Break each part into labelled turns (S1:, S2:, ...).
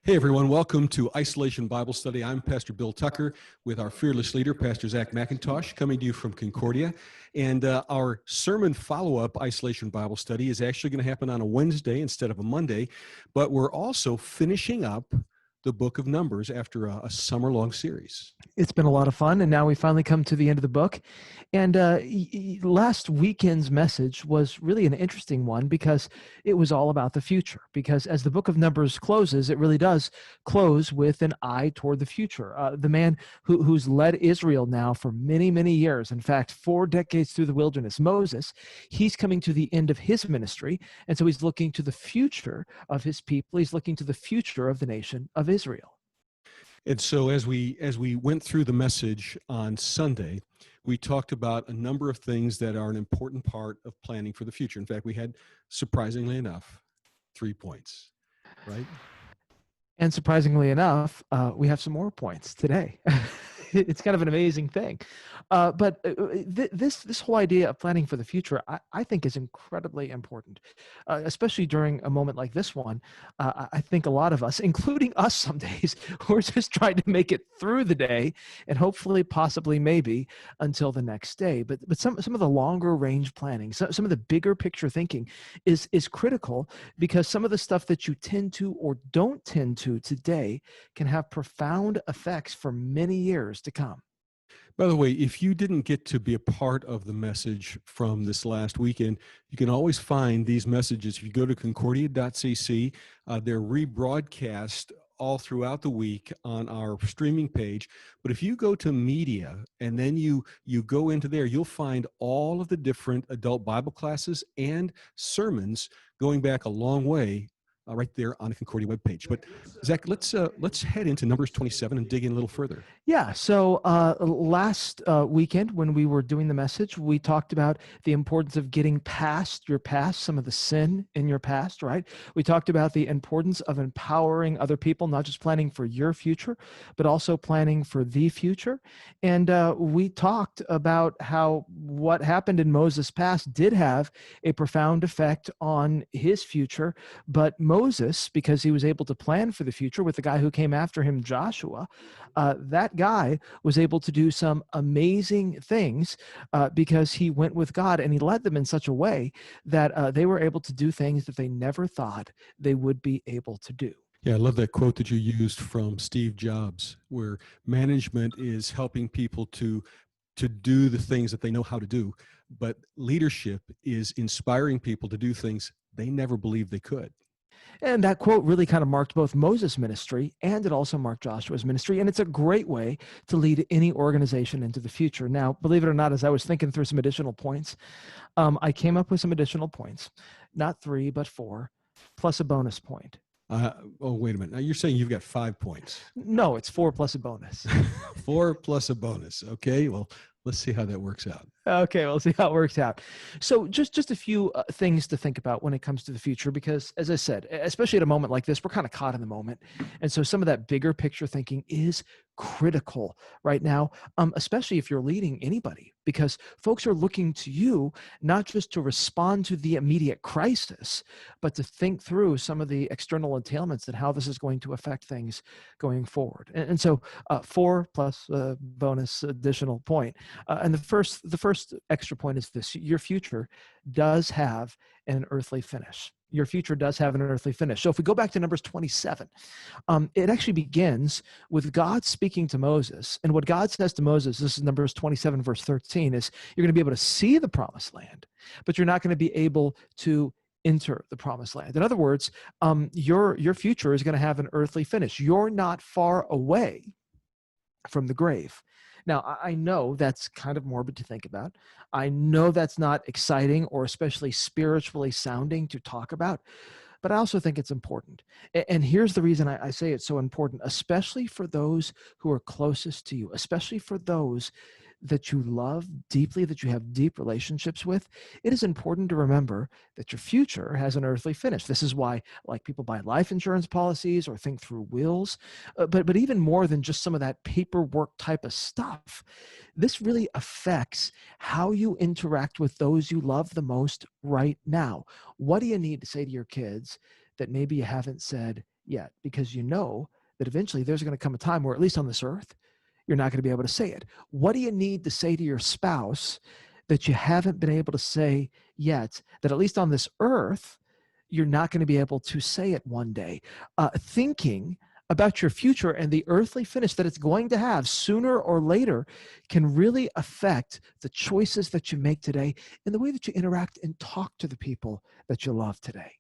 S1: Hey everyone, welcome to Isolation Bible Study. I'm Pastor Bill Tucker with our fearless leader, Pastor Zach McIntosh, coming to you from Concordia. And our sermon follow-up Isolation Bible Study is actually going to happen on a Wednesday instead of a Monday, but we're also finishing up the book of Numbers after a summer-long series.
S2: It's been a lot of fun, and now we finally come to the end of the book. And last weekend's message was really an interesting one because it was all about the future. Because as the book of Numbers closes, it really does close with an eye toward the future. The man who's led Israel now for many, many years, in fact, 4 decades through the wilderness, Moses, he's coming to the end of his ministry. And so he's looking to the future of his people. He's looking to the future of the nation of Israel.
S1: And so as we went through the message on Sunday, we talked about a number of things that are an important part of planning for the future. In fact, we had, surprisingly enough, 3 points, right?
S2: And surprisingly enough, we have some more points today. It's kind of an amazing thing. But this whole idea of planning for the future, I think is incredibly important, especially during a moment like this one. I think a lot of us, including us some days, we're just trying to make it through the day and hopefully, possibly, maybe until the next day. But some of the longer range planning, some of the bigger picture thinking is critical because some of the stuff that you tend to or don't tend to today can have profound effects for many years to come.
S1: By the way, if you didn't get to be a part of the message from this last weekend, you can always find these messages. If you go to concordia.cc, they're rebroadcast all throughout the week on our streaming page. But if you go to media and then you go into there, you'll find all of the different adult Bible classes and sermons going back a long way right there on the Concordia webpage. But Zach, let's head into Numbers 27 and dig in a little further.
S2: Yeah, so last weekend when we were doing the message, we talked about the importance of getting past your past, some of the sin in your past, right? We talked about the importance of empowering other people, not just planning for your future, but also planning for the future. And we talked about how what happened in Moses' past did have a profound effect on his future, but Moses, because he was able to plan for the future with the guy who came after him, Joshua, that guy was able to do some amazing things because he went with God and he led them in such a way that they were able to do things that they never thought they would be able to do.
S1: Yeah, I love that quote that you used from Steve Jobs, where management is helping people to do the things that they know how to do, but leadership is inspiring people to do things they never believed they could.
S2: And that quote really kind of marked both Moses' ministry and it also marked Joshua's ministry. And it's a great way to lead any organization into the future. Now, believe it or not, as I was thinking through some additional points, I came up with some additional points, not 3, but 4, plus a bonus point.
S1: Oh, wait a minute. Now you're saying you've got 5 points.
S2: No, it's 4 plus a bonus.
S1: 4 plus a bonus. Okay, well, let's see how that works out.
S2: Okay, we'll see how it works out. So just a few things to think about when it comes to the future, because as I said, especially at a moment like this, we're kind of caught in the moment. And so some of that bigger picture thinking is critical right now, especially if you're leading anybody, because folks are looking to you, not just to respond to the immediate crisis, but to think through some of the external entailments and how this is going to affect things going forward. And so 4 plus bonus additional point. And the first extra point is this: your future does have an earthly finish. Your future does have an earthly finish. So if we go back to Numbers 27, it actually begins with God speaking to Moses. And what God says to Moses, this is Numbers 27, verse 13, is you're going to be able to see the promised land, but you're not going to be able to enter the promised land. In other words, your future is going to have an earthly finish. You're not far away from the grave. Now, I know that's kind of morbid to think about. I know that's not exciting or especially spiritually sounding to talk about, but I also think it's important. And here's the reason I say it's so important, especially for those who are closest to you, especially for those that you love deeply, that you have deep relationships with. It is important to remember that your future has an earthly finish. This is why, like, people buy life insurance policies or think through wills, but even more than just some of that paperwork type of stuff, this really affects how you interact with those you love the most right now. What do you need to say to your kids that maybe you haven't said yet, because you know that eventually there's going to come a time where, at least on this earth, you're not going to be able to say it. What do you need to say to your spouse that you haven't been able to say yet, that at least on this earth, you're not going to be able to say it one day? Thinking about your future and the earthly finish that it's going to have sooner or later can really affect the choices that you make today and the way that you interact and talk to the people that you love today.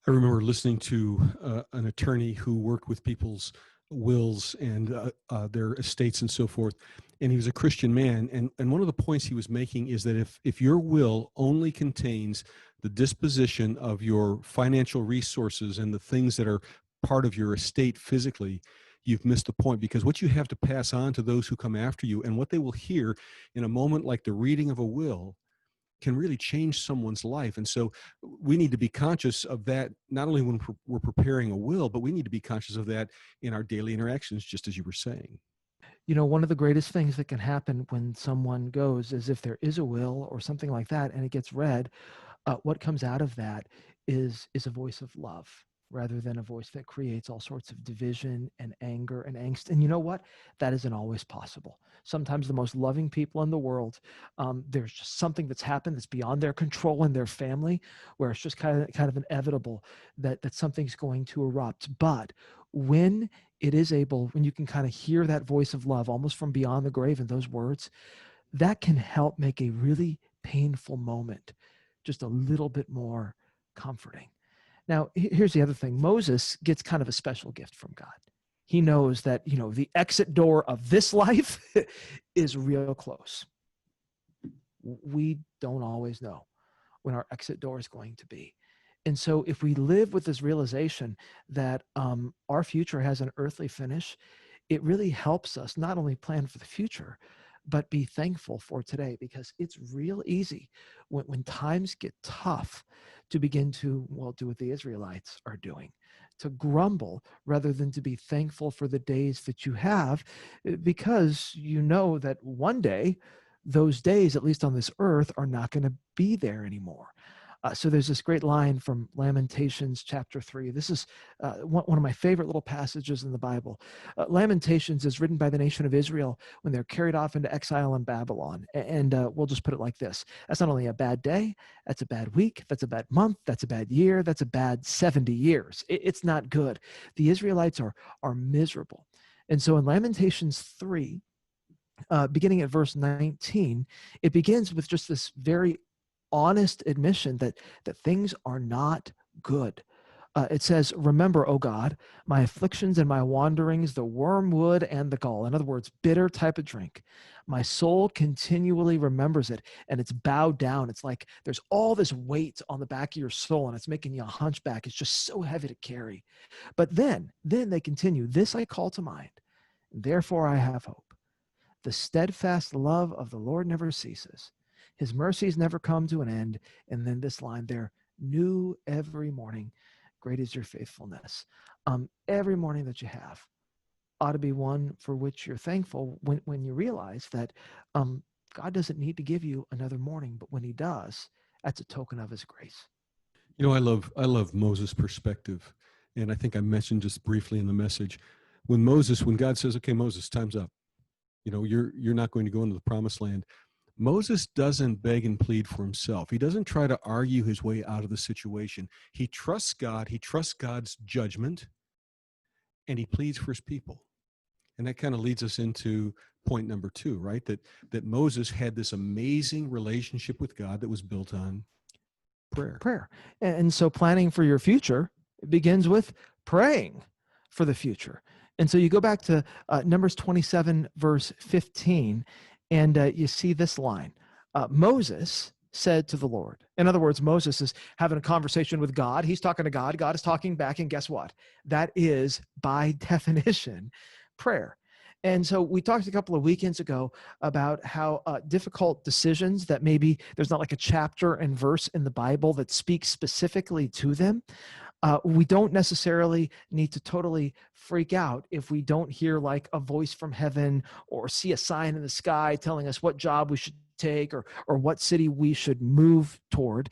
S1: I remember listening to an attorney who worked with people's wills and their estates and so forth, and he was a Christian man. And one of the points he was making is that if your will only contains the disposition of your financial resources and the things that are part of your estate physically, you've missed the point, because what you have to pass on to those who come after you and what they will hear in a moment like the reading of a will can really change someone's life. And so we need to be conscious of that, not only when we're preparing a will, but we need to be conscious of that in our daily interactions, just as you were saying.
S2: You know, one of the greatest things that can happen when someone goes is if there is a will or something like that and it gets read, what comes out of that is a voice of love rather than a voice that creates all sorts of division and anger and angst. And you know what? That isn't always possible. Sometimes the most loving people in the world, there's just something that's happened that's beyond their control in their family, where it's just kind of inevitable that something's going to erupt. But when it is able, when you can kind of hear that voice of love almost from beyond the grave in those words, that can help make a really painful moment just a little bit more comforting. Now, here's the other thing. Moses gets kind of a special gift from God. He knows that, you know, the exit door of this life is real close. We don't always know when our exit door is going to be. And so if we live with this realization that our future has an earthly finish, it really helps us not only plan for the future, but be thankful for today, because it's real easy when times get tough to begin to, well, do what the Israelites are doing, to grumble rather than to be thankful for the days that you have, because you know that one day those days, at least on this earth, are not going to be there anymore. So there's this great line from Lamentations Chapter 3. This is one of my favorite little passages in the Bible. Lamentations is written by the nation of Israel when they're carried off into exile in Babylon. And we'll just put it like this. That's not only a bad day, that's a bad week, that's a bad month, that's a bad year, that's a bad 70 years. It's not good. The Israelites are miserable. And so in Lamentations 3, beginning at verse 19, it begins with just this very honest admission that things are not good. It says, "Remember, O God, my afflictions and my wanderings, the wormwood and the gall." In other words, bitter type of drink. My soul continually remembers it, and it's bowed down. It's like there's all this weight on the back of your soul, and it's making you a hunchback. It's just so heavy to carry. But then they continue, "This I call to mind, and therefore I have hope. The steadfast love of the Lord never ceases. His mercies never come to an end." And then this line there, "New every morning, great is your faithfulness." Every morning that you have ought to be one for which you're thankful when you realize that God doesn't need to give you another morning, but when he does, that's a token of his grace.
S1: You know, I love Moses' perspective. And I think I mentioned just briefly in the message, when God says, "Okay, Moses, time's up. You know, you're not going to go into the promised land." Moses doesn't beg and plead for himself. He doesn't try to argue his way out of the situation. He trusts God. He trusts God's judgment, and he pleads for his people. And that kind of leads us into point number 2, right? That Moses had this amazing relationship with God that was built on prayer.
S2: And so planning for your future begins with praying for the future. And so you go back to Numbers 27, verse 15, and you see this line. Moses said to the Lord. In other words, Moses is having a conversation with God. He's talking to God. God is talking back. And guess what? That is, by definition, prayer. And so we talked a couple of weekends ago about how difficult decisions that maybe there's not like a chapter and verse in the Bible that speaks specifically to them. We don't necessarily need to totally freak out if we don't hear like a voice from heaven or see a sign in the sky telling us what job we should take, or what city we should move toward,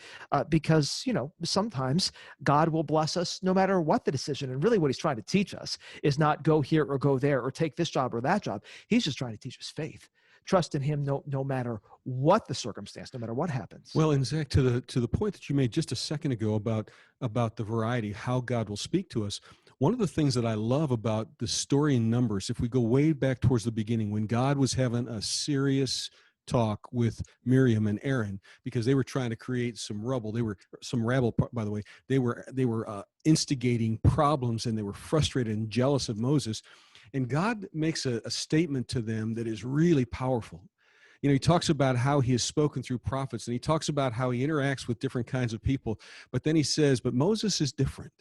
S2: because sometimes God will bless us no matter what the decision. And really what he's trying to teach us is not go here or go there or take this job or that job. He's just trying to teach us faith. Trust in him no matter what the circumstance, no matter what happens.
S1: Well, and Zach, to the point that you made just a second ago about the variety, how God will speak to us. One of the things that I love about the story in Numbers, if we go way back towards the beginning, when God was having a serious talk with Miriam and Aaron, because they were trying to create some rubble. They were some rabble, by the way. They were instigating problems, and they were frustrated and jealous of Moses. And God makes a statement to them that is really powerful. He talks about how he has spoken through prophets, and he talks about how he interacts with different kinds of people. But then he says, but Moses is different.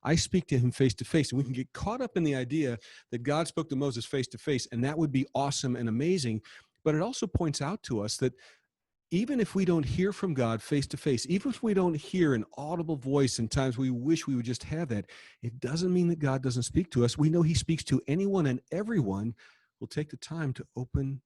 S1: I speak to him face to face. And we can get caught up in the idea that God spoke to Moses face to face, and that would be awesome and amazing. But it also points out to us that even if we don't hear from God face to face, even if we don't hear an audible voice, and times we wish we would just have that, it doesn't mean that God doesn't speak to us. We know he speaks to anyone and everyone who will take the time to open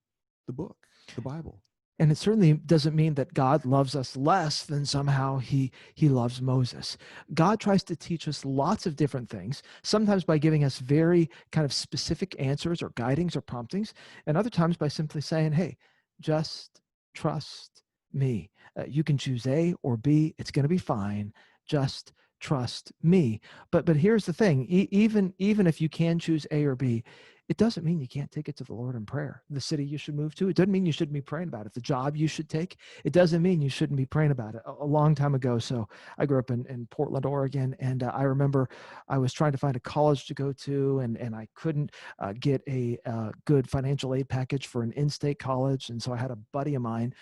S1: the book, the Bible.
S2: And it certainly doesn't mean that God loves us less than somehow he loves Moses. God tries to teach us lots of different things, sometimes by giving us very kind of specific answers or guidings or promptings, and other times by simply saying, hey, just trust me. You can choose A or B. It's going to be fine. Just trust me. But here's the thing. Even if you can choose A or B, it doesn't mean you can't take it to the Lord in prayer. The city you should move to, it doesn't mean you shouldn't be praying about it. The job you should take, it doesn't mean you shouldn't be praying about it. A long time ago, so I grew up in Portland, Oregon, and I remember I was trying to find a college to go to, and I couldn't get a good financial aid package for an in-state college, and so I had a buddy of mine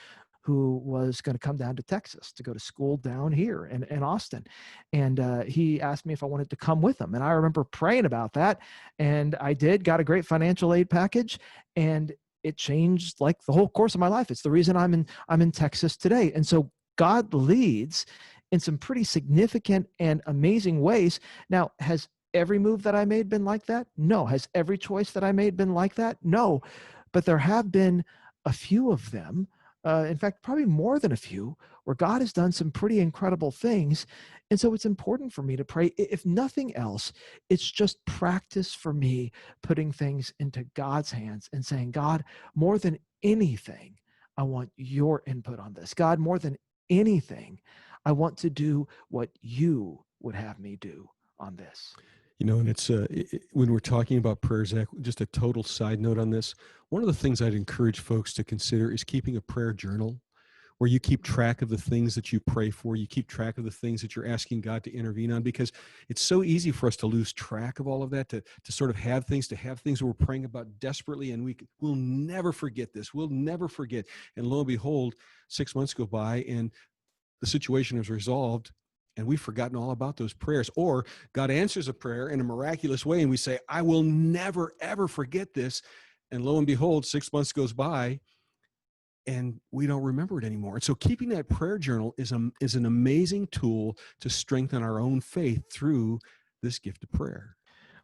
S2: who was going to come down to Texas to go to school down here in Austin. And he asked me if I wanted to come with him. And I remember praying about that. And I did, got a great financial aid package, and it changed like the whole course of my life. It's the reason I'm in Texas today. And so God leads in some pretty significant and amazing ways. Now, has every move that I made been like that? No. Has every choice that I made been like that? No. But there have been a few of them, in fact, probably more than a few, where God has done some pretty incredible things. And so it's important for me to pray. If nothing else, it's just practice for me putting things into God's hands and saying, God, more than anything, I want your input on this. God, more than anything, I want to do what you would have me do on this.
S1: And it's when we're talking about prayer, Zach, just a total side note on this. One of the things I'd encourage folks to consider is keeping a prayer journal where you keep track of the things that you pray for. You keep track of the things that you're asking God to intervene on, because it's so easy for us to lose track of all of that, to sort of have things we're praying about desperately, and we'll never forget this. We'll never forget. And lo and behold, 6 months go by and the situation is resolved, and we've forgotten all about those prayers. Or God answers a prayer in a miraculous way, and we say, I will never, ever forget this. And lo and behold, 6 months goes by, and we don't remember it anymore. And so keeping that prayer journal is an amazing tool to strengthen our own faith through this gift of prayer.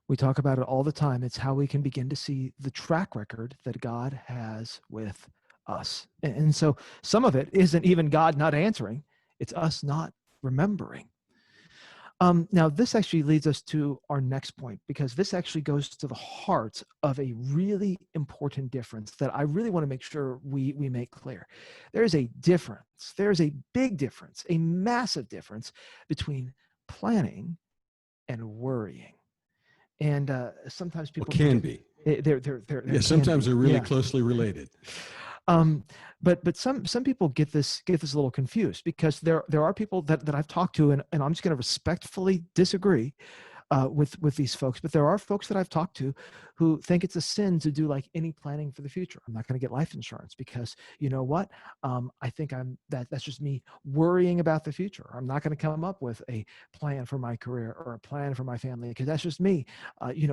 S2: We talk about it all the time. It's how we can begin to see the track record that God has with us. And so some of it isn't even God not answering. It's us not remembering. Now, this actually leads us to our next point, because this actually goes to the heart of a really important difference that I really want to make sure we make clear. There is a difference. There's a big difference, a massive difference between planning and worrying. And sometimes people
S1: can be.
S2: Sometimes
S1: they're really closely related.
S2: But some people get this a little confused, because there are people that I've talked to, and I'm just going to respectfully disagree with these folks. But there are folks that I've talked to who think it's a sin to do like any planning for the future. I'm not going to get life insurance because you know what? I think that's just me worrying about the future. I'm not going to come up with a plan for my career or a plan for my family because that's just me,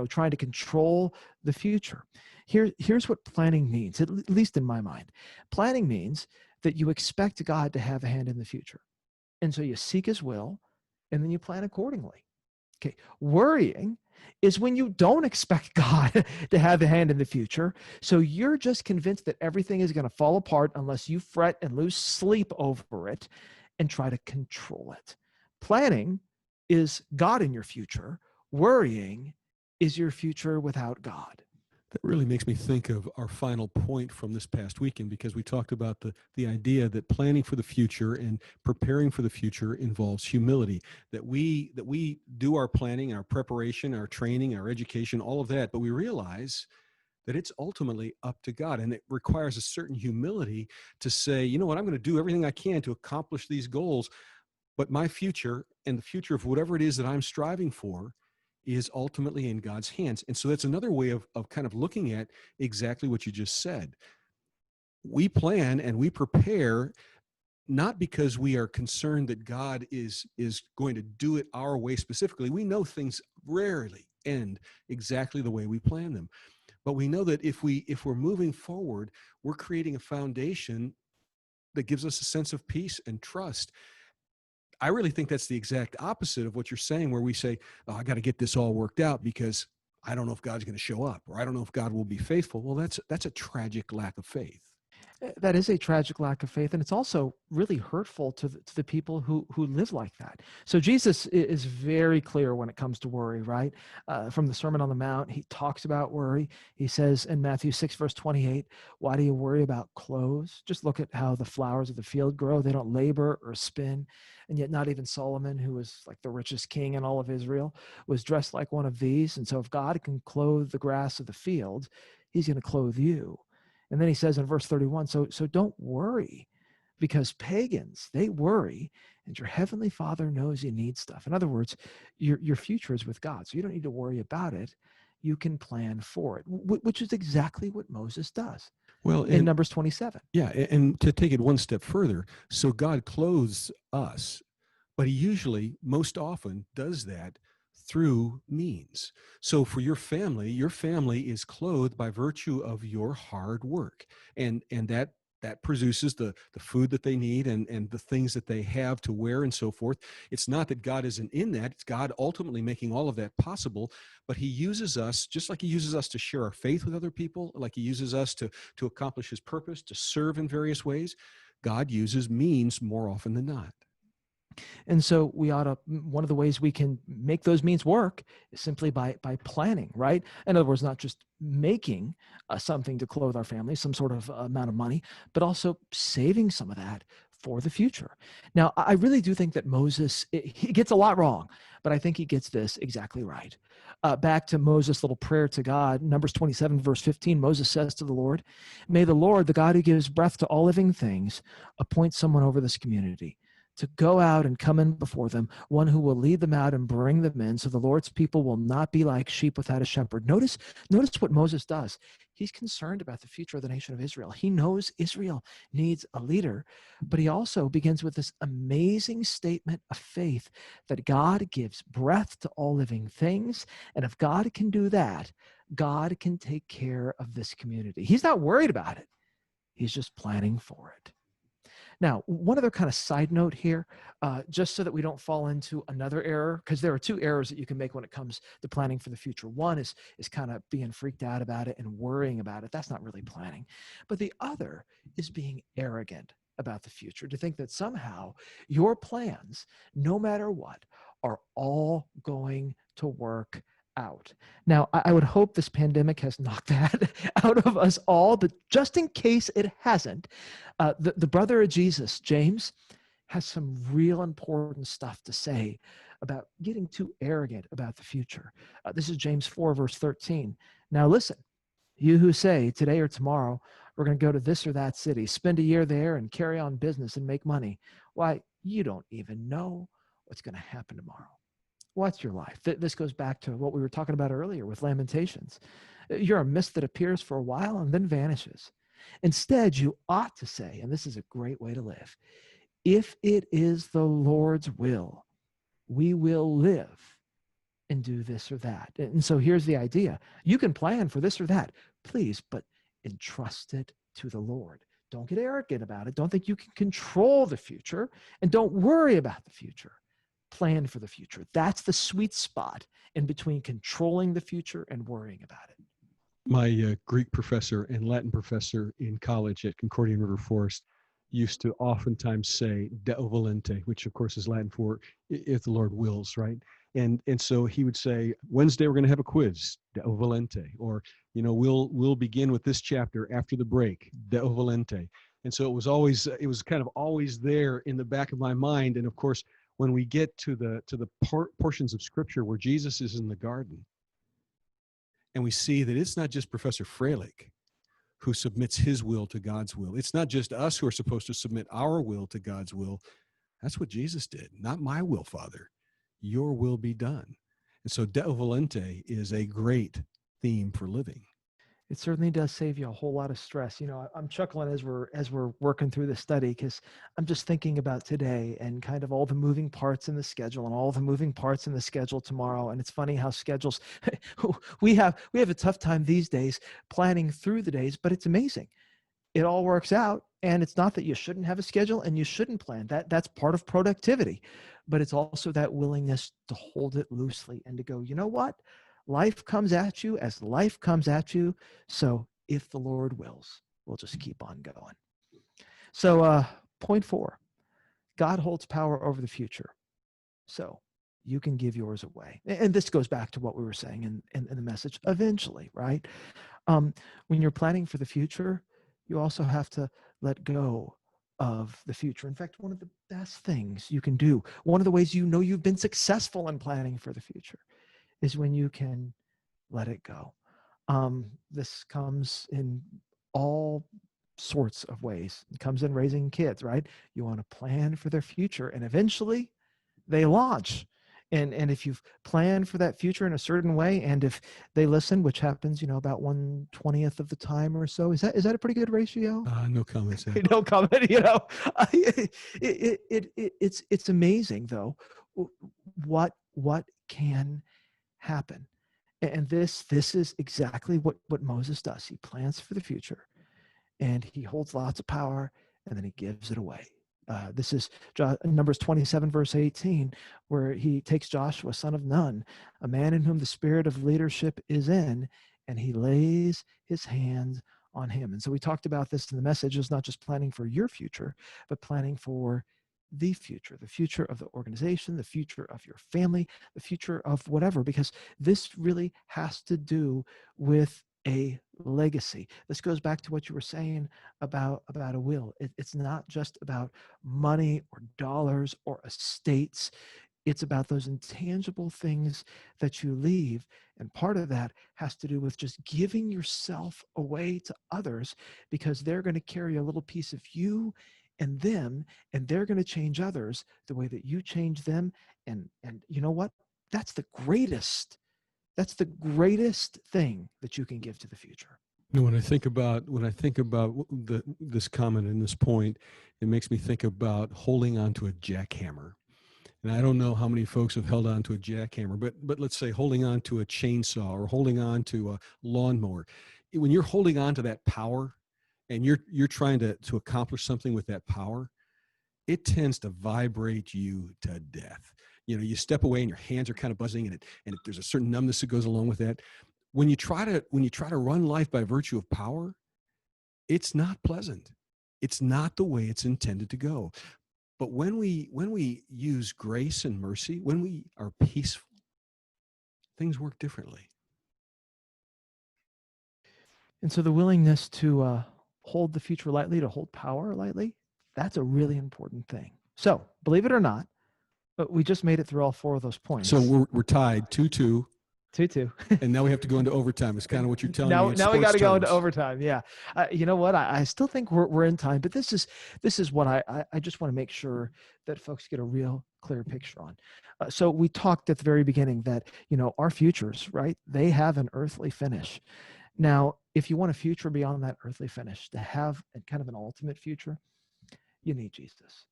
S2: trying to control the future. Here's what planning means, at least in my mind. Planning means that you expect God to have a hand in the future. And so you seek his will, and then you plan accordingly. Okay. Worrying is when you don't expect God to have a hand in the future. So you're just convinced that everything is going to fall apart unless you fret and lose sleep over it and try to control it. Planning is God in your future. Worrying is your future without God.
S1: That really makes me think of our final point from this past weekend, because we talked about the idea that planning for the future and preparing for the future involves humility, that we do our planning, our preparation, our training, our education, all of that, but we realize that it's ultimately up to God, and it requires a certain humility to say, you know what, I'm going to do everything I can to accomplish these goals, but my future and the future of whatever it is that I'm striving for is ultimately in God's hands. And so that's another way of kind of looking at exactly what you just said. We plan and we prepare not because we are concerned that God is going to do it our way specifically. We know things rarely end exactly the way we plan them. But we know that if we're moving forward, we're creating a foundation that gives us a sense of peace and trust. I really think that's the exact opposite of what you're saying, where we say, oh, I got to get this all worked out because I don't know if God's going to show up, or I don't know if God will be faithful. Well, that's a tragic lack of faith.
S2: That is a tragic lack of faith, and it's also really hurtful to the people who live like that. So Jesus is very clear when it comes to worry, right? From the Sermon on the Mount, he talks about worry. He says in Matthew 6, verse 28, why do you worry about clothes? Just look at how the flowers of the field grow. They don't labor or spin. And yet not even Solomon, who was like the richest king in all of Israel, was dressed like one of these. And so if God can clothe the grass of the field, he's going to clothe you. And then he says in verse 31, so don't worry, because pagans, they worry, and your heavenly Father knows you need stuff. In other words, your future is with God, so you don't need to worry about it. You can plan for it, which is exactly what Moses does
S1: Well,
S2: in
S1: and
S2: Numbers 27.
S1: yeah, and to take it one step further, so God clothes us, but he usually, most often, does that through means. So for your family is clothed by virtue of your hard work, and that produces the food that they need and the things that they have to wear and so forth. It's not that God isn't in that. It's God ultimately making all of that possible, but he uses us, just like he uses us to share our faith with other people, like he uses us to accomplish his purpose, to serve in various ways. God uses means more often than not.
S2: And so we ought to, one of the ways we can make those means work is simply by planning, right? In other words, not just making something to clothe our family, some sort of amount of money, but also saving some of that for the future. Now, I really do think that Moses, he gets a lot wrong, but I think he gets this exactly right. Back to Moses' little prayer to God, Numbers 27, verse 15, Moses says to the Lord, may the Lord, the God who gives breath to all living things, appoint someone over this community to go out and come in before them, one who will lead them out and bring them in, so the Lord's people will not be like sheep without a shepherd. Notice what Moses does. He's concerned about the future of the nation of Israel. He knows Israel needs a leader, but he also begins with this amazing statement of faith that God gives breath to all living things, and if God can do that, God can take care of this community. He's not worried about it. He's just planning for it. Now, one other kind of side note here, just so that we don't fall into another error, because there are two errors that you can make when it comes to planning for the future. One is kind of being freaked out about it and worrying about it. That's not really planning. But the other is being arrogant about the future, to think that somehow your plans, no matter what, are all going to work out. Now, I would hope this pandemic has knocked that out of us all, but just in case it hasn't, the brother of Jesus, James, has some real important stuff to say about getting too arrogant about the future. This is James 4, verse 13. Now listen, you who say today or tomorrow, we're going to go to this or that city, spend a year there and carry on business and make money. Why, you don't even know what's going to happen tomorrow. What's your life? This goes back to what we were talking about earlier with Lamentations. You're a mist that appears for a while and then vanishes. Instead, you ought to say, and this is a great way to live, if it is the Lord's will, we will live and do this or that. And so here's the idea. You can plan for this or that, please, but entrust it to the Lord. Don't get arrogant about it. Don't think you can control the future, and don't worry about the future. plan for the future. That's the sweet spot in between controlling the future and worrying about it.
S1: My Greek professor and Latin professor in college at Concordia River Forest used to oftentimes say Deo volente, which of course is Latin for if the Lord wills, right? And so he would say, Wednesday we're going to have a quiz, Deo volente, or we'll begin with this chapter after the break, Deo volente. And so it was kind of always there in the back of my mind. And of course, when we get to the portions of Scripture where Jesus is in the garden, and we see that it's not just Professor Freilich who submits his will to God's will. It's not just us who are supposed to submit our will to God's will. That's what Jesus did. Not my will, Father. Your will be done. And so Deo volente is a great theme for living.
S2: It certainly does save you a whole lot of stress. I'm chuckling as we're working through the study, because I'm just thinking about today and kind of all the moving parts in the schedule and all the moving parts in the schedule tomorrow. And it's funny how schedules we have a tough time these days planning through the days, but it's amazing. It all works out. And it's not that you shouldn't have a schedule and you shouldn't plan. That's part of productivity, but it's also that willingness to hold it loosely and to go, you know what? Life comes at you as life comes at you. So if the Lord wills, we'll just keep on going. So point 4, God holds power over the future. So you can give yours away. And this goes back to what we were saying in the message, eventually, right? When you're planning for the future, you also have to let go of the future. In fact, one of the best things you can do, one of the ways you've been successful in planning for the future, is when you can let it go. This comes in all sorts of ways. It comes in raising kids, right? You want to plan for their future, and eventually they launch. And if you've planned for that future in a certain way, and if they listen, which happens, about 1/20th of the time or so, is that a pretty good ratio?
S1: No comments.
S2: No comment. It's amazing though what can happen. And this is exactly what Moses does. He plans for the future, and he holds lots of power, and then he gives it away. This is Numbers 27, verse 18, where he takes Joshua, son of Nun, a man in whom the spirit of leadership is in, and he lays his hands on him. And so we talked about this in the message. It's not just planning for your future, but planning for the future of the organization, the future of your family, the future of whatever, because this really has to do with a legacy. This goes back to what you were saying about a will. It's not just about money or dollars or estates. It's about those intangible things that you leave. And part of that has to do with just giving yourself away to others, because they're going to carry a little piece of you and them, and they're going to change others the way that you change them. And you know what? That's the greatest thing that you can give to the future.
S1: When I think about this comment and this point, it makes me think about holding on to a jackhammer. And I don't know how many folks have held on to a jackhammer, but let's say holding on to a chainsaw or holding on to a lawnmower. When you're holding on to that power and you're trying to accomplish something with that power, it tends to vibrate you to death. You step away and your hands are kind of buzzing, and there's a certain numbness that goes along with that. When you try to run life by virtue of power, it's not pleasant. It's not the way it's intended to go. But when we use grace and mercy, when we are peaceful, things work differently.
S2: And so the willingness to hold the future lightly, to hold power lightly, that's a really important thing. So believe it or not, but we just made it through all 4 of those points.
S1: So we're tied 2-2.
S2: 2-2.
S1: And now we have to go into overtime. It's kind of what you're telling me.
S2: Now we got to go into overtime. Yeah. You know what? I still think we're in time, but this is what I just want to make sure that folks get a real clear picture on. So we talked at the very beginning that, our futures, right? They have an earthly finish. Now, if you want a future beyond that earthly finish, to have kind of an ultimate future, you need Jesus.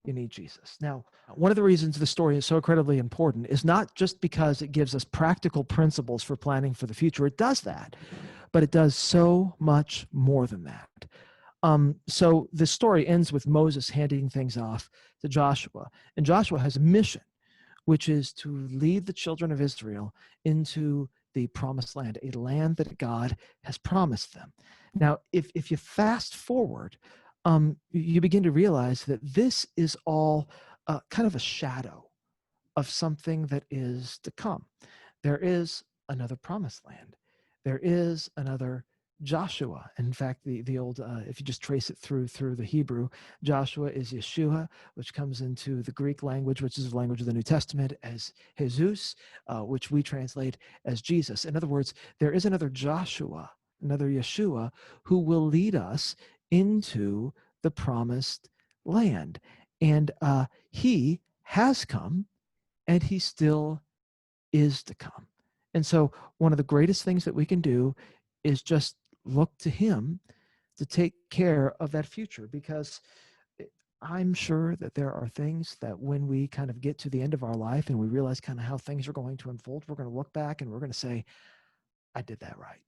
S2: You need Jesus. Now, one of the reasons the story is so incredibly important is not just because it gives us practical principles for planning for the future. It does that, but it does so much more than that. So the story ends with Moses handing things off to Joshua, and Joshua has a mission. which is to lead the children of Israel into the promised land, a land that God has promised them. Now, if you fast forward, you begin to realize that this is all kind of a shadow of something that is to come. There is another promised land. There is another Joshua. In fact, the old if you just trace it through the Hebrew, Joshua is Yeshua, which comes into the Greek language, which is the language of the New Testament, as Jesus, which we translate as Jesus. In other words, there is another Joshua, another Yeshua, who will lead us into the promised land, and he has come, and he still is to come. And so one of the greatest things that we can do is just look to him to take care of that future, because I'm sure that there are things that when we kind of get to the end of our life and we realize kind of how things are going to unfold, we're going to look back and we're going to say, I did that right.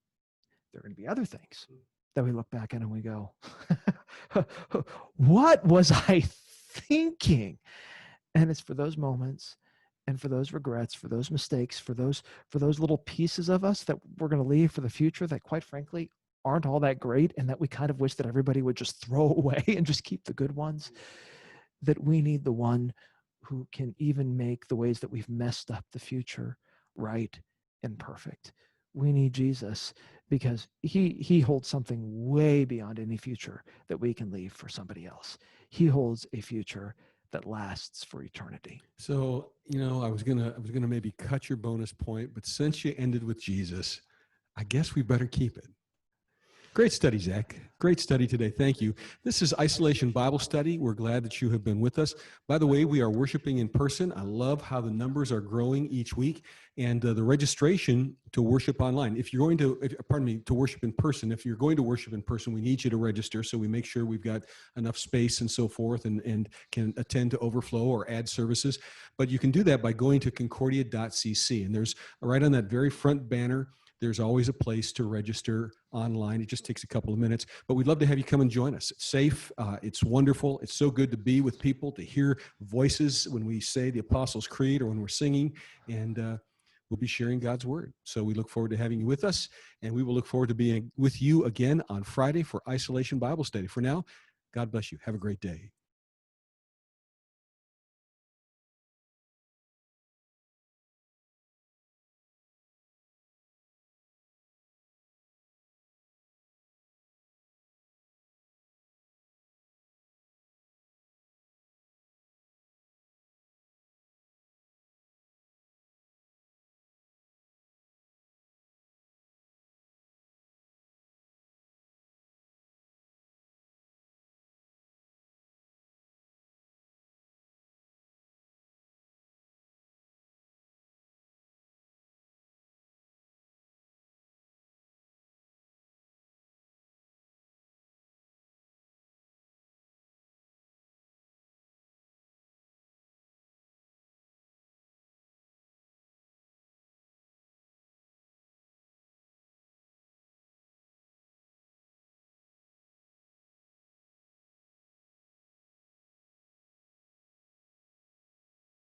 S2: There are going to be other things that we look back at and we go, what was I thinking? And it's for those moments and for those regrets, for those mistakes, for those little pieces of us that we're going to leave for the future that, quite frankly, aren't all that great, and that we kind of wish that everybody would just throw away and just keep the good ones, that we need the one who can even make the ways that we've messed up the future right and perfect. We need Jesus, because he holds something way beyond any future that we can leave for somebody else. He holds a future that lasts for eternity.
S1: So, I was gonna maybe cut your bonus point, but since you ended with Jesus, I guess we better keep it. Great study, Zach. Great study today. Thank you. This is Isolation Bible Study. We're glad that you have been with us. By the way, we are worshiping in person. I love how the numbers are growing each week, and the registration to worship online. If you're going to worship in person, if you're going to worship in person, we need you to register so we make sure we've got enough space and so forth, and can attend to overflow or add services. But you can do that by going to Concordia.cc, and there's right on that very front banner, there's always a place to register online. It just takes a couple of minutes, but we'd love to have you come and join us. It's safe. It's wonderful. It's so good to be with people, to hear voices when we say the Apostles' Creed or when we're singing, and we'll be sharing God's word. So we look forward to having you with us, and we will look forward to being with you again on Friday for Isolation Bible Study. For now, God bless you. Have a great day.